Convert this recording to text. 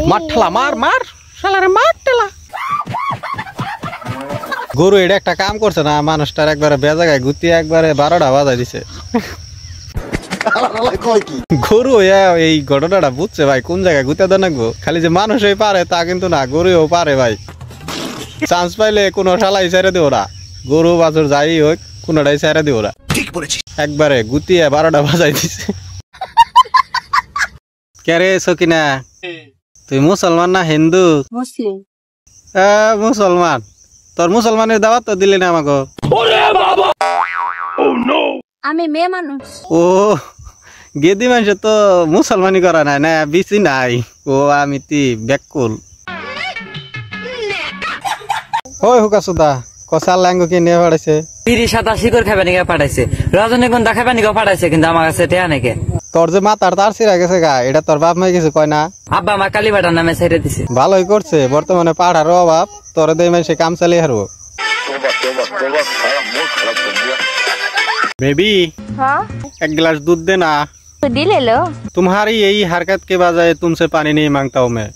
মার ঠেলা, মার মার শালারে মার ঠেলা। গরু এটা একটা কাম করছে না, মানুষটার একবারে বেজাগায় গুতিয়ে একবারে 12টা বাজায় দিছে। গরু এই ঘটনাটা বুঝছে ভাই, কোন জায়গায় গুতে দেন গো। খালি যে মানুষই পারে তা কিন্তু না, গরুও পারে ভাই। চান্স পাইলে কোনো শালাই ছেড়ে দিও না, গরু বাছুর যাই হোক কোনোটাই ছেড়ে দিও না। ঠিক বলেছি, একবারে গুতিয়ে 12টা বাজাই দিছে। কে রে সকিনা, তুই মুসলমান না হিন্দু? মুসলিম। মুসলমান। তোর মুসলমানের দাওয়াত তো দিলি না আমাকে। আমি মেয়ে মানুষ। ও গেদি মানুষ তো মুসলমানি করা নাই না, বেশি নাই। ও আমি তি বেকুল। ওই হুকা সুদা কসাল ল্যাঙ্গো কি নিয়ে পাঠাইছে? 30-87 করে খাবে নাকি পাঠাইছে, রজনীগন্ধা খাবে নাকি পাঠাইছে, কিন্তু আমার কাছে টেয়া নাকি। তোর যে মাথার তার ছিঁড়া গেছে গা, এটা তোর বাপ মাই কিছু কয় না? আব্বা আমার কালীবাটার নামে ছেড়ে দিছে। ভালোই করছে, বর্তমানে পাড়ারও অভাব, তোর দেই মানুষে কাম চালিয়ে হারবো। बेबी हाँ एक गिलास दूध देना। तो दिले लो। तुम्हारी यही हरकत के वजह तुमसे पानी नहीं मांगता हूँ मैं।